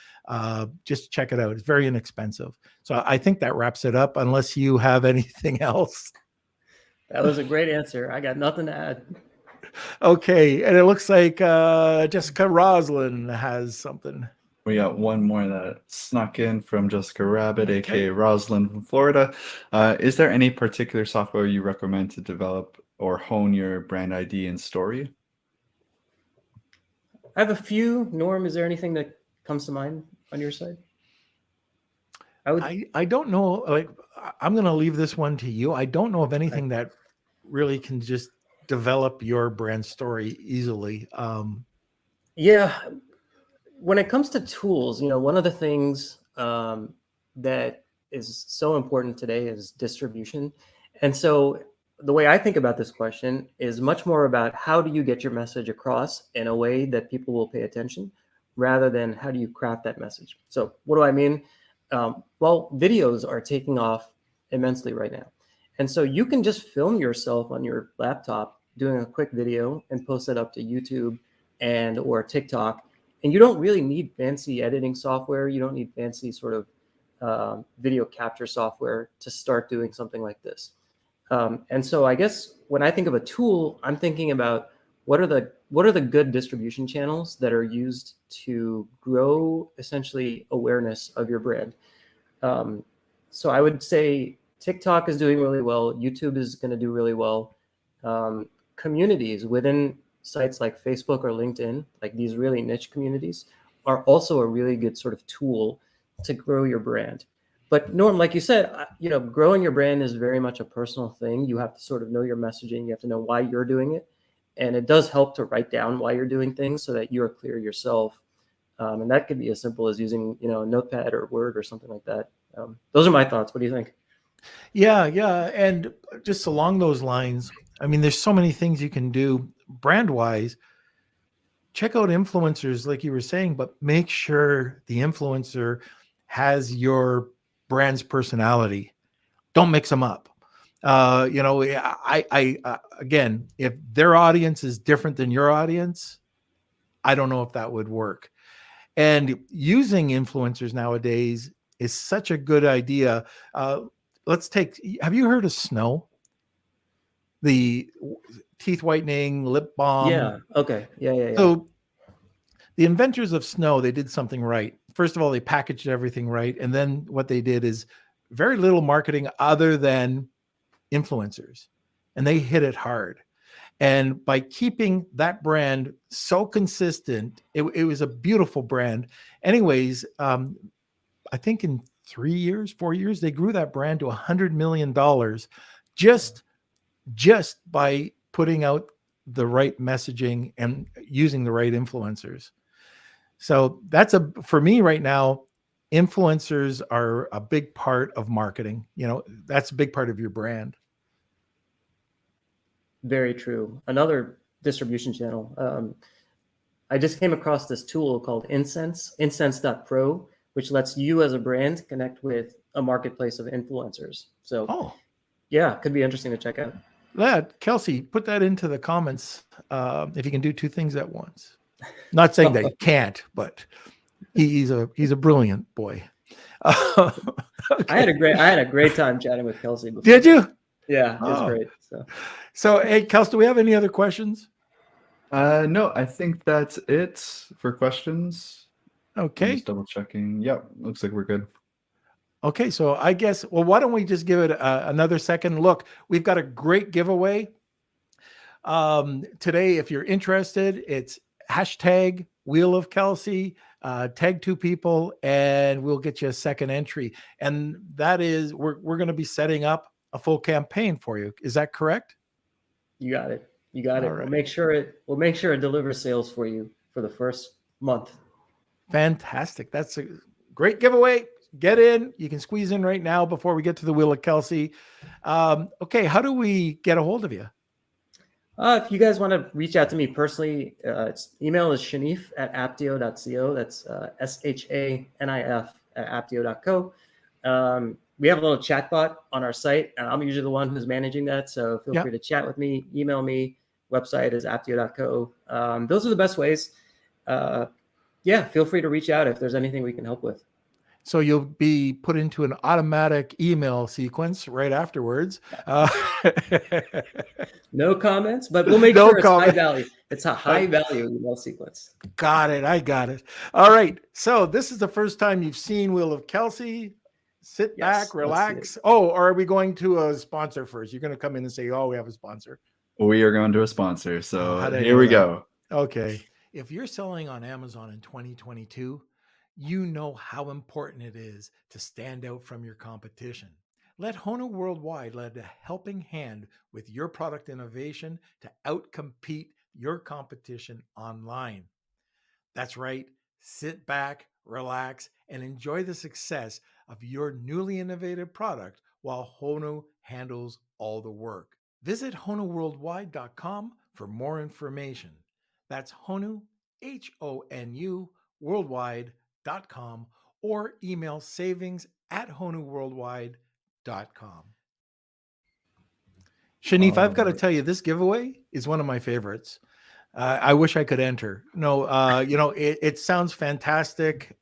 Just check it out. It's very inexpensive. So I think that wraps it up, unless you have anything else.
That was a great answer. I got nothing to add.
Okay. And it looks like Jessica Roslin has something.
We got one more that snuck in from Jessica Rabbit, aka Roslyn from Florida. Is there any particular software you recommend to develop or hone your brand ID and story?
I have a few. Norm, is there anything that comes to mind on your side?
I don't know. Like, I'm going to leave this one to you. I don't know of anything that really can just develop your brand story easily.
Yeah. When it comes to tools, one of the things that is so important today is distribution. And so the way I think about this question is much more about how do you get your message across in a way that people will pay attention, rather than how do you craft that message. So what do I mean? Well, videos are taking off immensely right now. And so you can just film yourself on your laptop doing a quick video and post it up to YouTube or TikTok. And you don't really need fancy editing software. You don't need fancy sort of video capture software to start doing something like this. And so I guess when I think of a tool, I'm thinking about what are the good distribution channels that are used to grow essentially awareness of your brand. So I would say TikTok is doing really well. YouTube is going to do really well. Communities within sites like Facebook or LinkedIn, like these really niche communities, are also a really good sort of tool to grow your brand. But Norm, like you said, growing your brand is very much a personal thing. You have to sort of know your messaging. You have to know why you're doing it. And it does help to write down why you're doing things so that you're clear yourself. And that could be as simple as using, a notepad or Word or something like that. Those are my thoughts. What do you think?
Yeah. And just along those lines, I mean, there's so many things you can do brand-wise. Check out influencers, like you were saying, but make sure the influencer has your brand's personality. Don't mix them up. Again, if their audience is different than your audience, I don't know if that would work. And using influencers nowadays is such a good idea. Have you heard of Snow? The teeth whitening, lip balm.
Yeah. Okay. Yeah.
So the inventors of Snow, they did something right. First of all, they packaged everything right. And then what they did is very little marketing other than influencers. And they hit it hard. And by keeping that brand so consistent, it was a beautiful brand. Anyways, I think in 4 years, they grew that brand to $100 million just by putting out the right messaging and using the right influencers. So for me right now, influencers are a big part of marketing. That's a big part of your brand.
Very true. Another distribution channel. I just came across this tool called incense.pro, which lets you as a brand connect with a marketplace of influencers. So, yeah, could be interesting to check out.
Kelsey, put that into the comments if you can do two things at once. Not saying that you can't, but he's a brilliant boy.
Okay. I had a great time chatting with Kelsey before.
Did you?
Yeah, it was great.
So, hey, Kelsey, do we have any other questions?
No, I think that's it for questions.
Okay.
I'm just double checking. Yep, looks like we're good.
Okay, so I guess, why don't we just give it another second look? We've got a great giveaway. Today, if you're interested, it's hashtag Wheel of Kelsey, tag 2 people, and we'll get you a second entry. And that is, we're going to be setting up a full campaign for you. Is that correct?
You got it. Right. We'll make sure it delivers sales for you for the first month.
Fantastic. That's a great giveaway. Get in. You can squeeze in right now before we get to the Wheel of Kelsey. Okay, how do we get a hold of you?
If you guys want to reach out to me personally, email is shanif@aptio.co. That's SHANIF@aptio.co. We have a little chat bot on our site, and I'm usually the one who's managing that. So feel free to chat with me, email me. Website is aptio.co. Those are the best ways. Feel free to reach out if there's anything we can help with.
So you'll be put into an automatic email sequence right afterwards.
No comments, but we'll make sure it's high value. It's a high value email sequence.
Got it. I got it. All right. So this is the first time you've seen Wheel of Kelsey. Sit back, relax. Or are we going to a sponsor first? You're going to come in and say, we have a sponsor.
We are going to a sponsor. So here we go.
Okay. If you're selling on Amazon in 2022, you know how important it is to stand out from your competition. Let Honu Worldwide lend a helping hand with your product innovation to outcompete your competition online. That's right. Sit back, relax, and enjoy the success of your newly innovative product while Honu handles all the work. Visit honuworldwide.com for more information. That's Honu, HONU, worldwide.com, or email savings@honuworldwide.com. Shanif, I've got to tell you, this giveaway is one of my favorites. I wish I could enter. No, it sounds fantastic,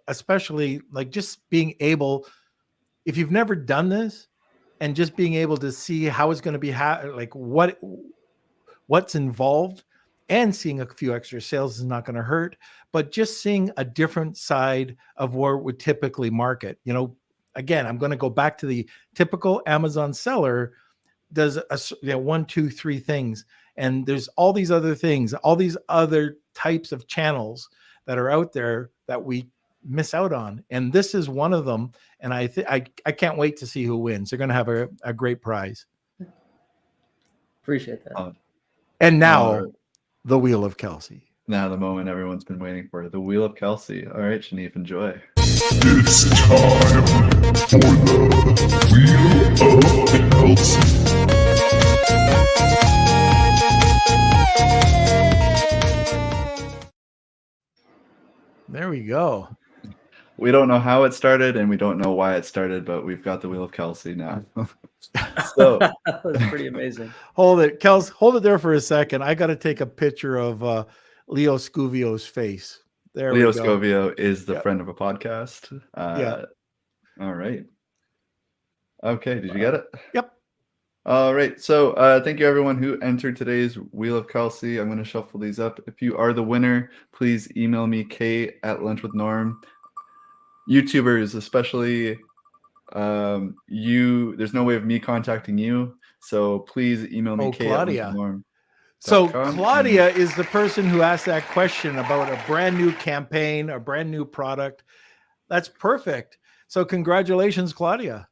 especially like just being able, if you've never done this, and just being able to see how it's going to be, like what's involved, and seeing a few extra sales is not going to hurt, but just seeing a different side of where it would typically market. Again, I'm going to go back to the typical Amazon seller does 1, 2, 3 things. And there's all these other things, all these other types of channels that are out there that we miss out on. And this is one of them. And I can't wait to see who wins. They're going to have a great prize.
Appreciate that.
And now the Wheel of Kelsey.
Now the moment everyone's been waiting for, the Wheel of Kelsey. All right, Shanif, enjoy.
It's time for the Wheel of Kelsey.
There we go.
We don't know how it started and we don't know why it started, but we've got the Wheel of Kelsey now. So
that was pretty amazing.
Hold it, Kels. Hold it there for a second. I got to take a picture of Leo Scuvio's face. There
Leo
we go.
Scuvio is the friend of a podcast.
Yeah.
All right. Okay. Did you get it?
Yep.
All right. So thank you, everyone who entered today's Wheel of Kelsey. I'm going to shuffle these up. If you are the winner, please email me, Kate@lunchwithnorm. YouTubers, especially there's no way of me contacting you. So please email me,
Claudia. So Claudia is the person who asked that question about a brand new campaign, a brand new product. That's perfect. So congratulations, Claudia.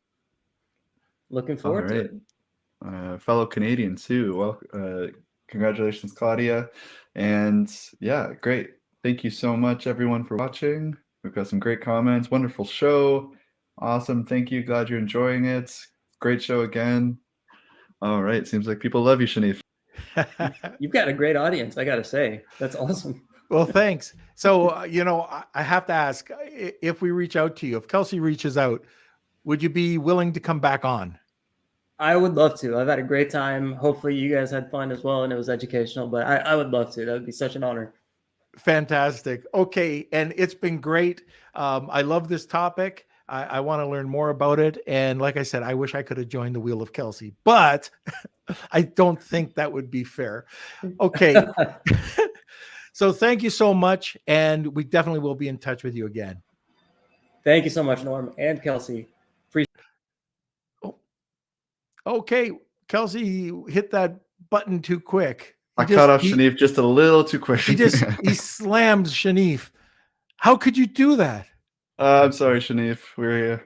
Looking forward to it.
Fellow Canadian too. Well, congratulations, Claudia. And yeah, great. Thank you so much, everyone, for watching. We've got some great comments. Wonderful show. Awesome. Thank you. Glad you're enjoying it. Great show again. All right. Seems like people love you, Shanif.
You've got a great audience, I got to say. That's awesome.
Well, thanks. So, I have to ask, if we reach out to you, if Kelsey reaches out, would you be willing to come back on?
I would love to. I've had a great time. Hopefully you guys had fun as well and it was educational, but I would love to. That would be such an honor.
Fantastic. Okay. And it's been great. I love this topic. I want to learn more about it. And like I said, I wish I could have joined the Wheel of Kelsey, but I don't think that would be fair. Okay. So thank you so much. And we definitely will be in touch with you again.
Thank you so much, Norm and Kelsey.
Okay. Kelsey hit that button too quick.
I cut off Shanif just a little too quick.
He slammed Shanif. How could you do that?
I'm sorry, Shanif.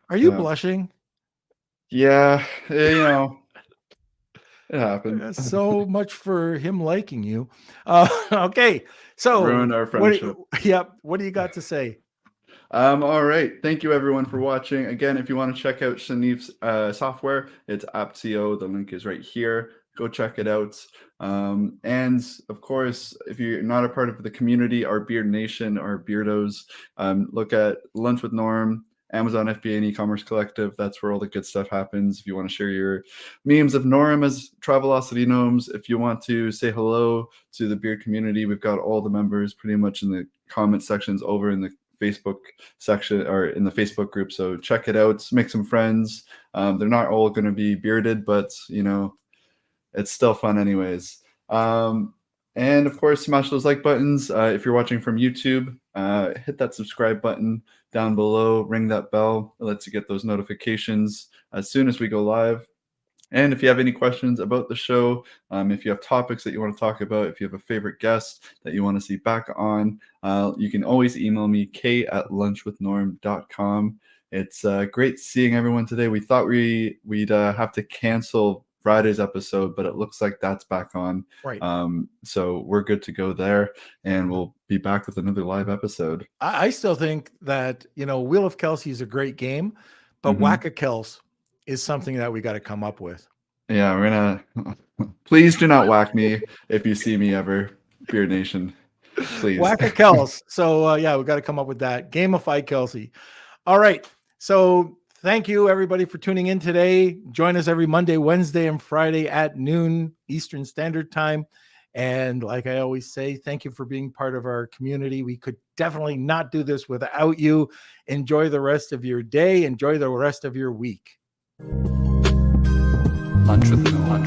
Are you blushing?
Yeah, it happened.
So much for him liking you. Okay, so
ruined our friendship.
What do you got to say?
All right. Thank you, everyone, for watching. Again, if you want to check out Shanif's software, it's Apptio. The link is right here. Go check it out. And of course, if you're not a part of the community, our Beard Nation, our Beardos, look at Lunch with Norm, Amazon FBA and eCommerce Collective. That's where all the good stuff happens. If you want to share your memes of Norm as Travelocity Gnomes, if you want to say hello to the Beard community, we've got all the members pretty much in the comment sections over in the Facebook section or in the Facebook group. So check it out, make some friends. They're not all going to be bearded, but it's still fun anyways. And of course, smash those like buttons. If you're watching from YouTube, hit that subscribe button down below, ring that bell. It lets you get those notifications as soon as we go live. And if you have any questions about the show, if you have topics that you want to talk about, if you have a favorite guest that you want to see back on, you can always email me, k@lunchwithnorm.com. It's great seeing everyone today. We thought we'd have to cancel Friday's episode, but it looks like that's back on.
Right.
So we're good to go there, and we'll be back with another live episode.
I still think that, Wheel of Kelsey is a great game, but Whack-A-Kels is something that we got to come up with.
Yeah, we're gonna. Please do not whack me if you see me ever, Beard Nation. Please.
Whack-A-Kels. So we got to come up with that. Gamify Kelsey. All right. So thank you, everybody, for tuning in today. Join us every Monday, Wednesday, and Friday at noon Eastern Standard Time. And like I always say, thank you for being part of our community. We could definitely not do this without you. Enjoy the rest of your day. Enjoy the rest of your week.
Lunch with Norm.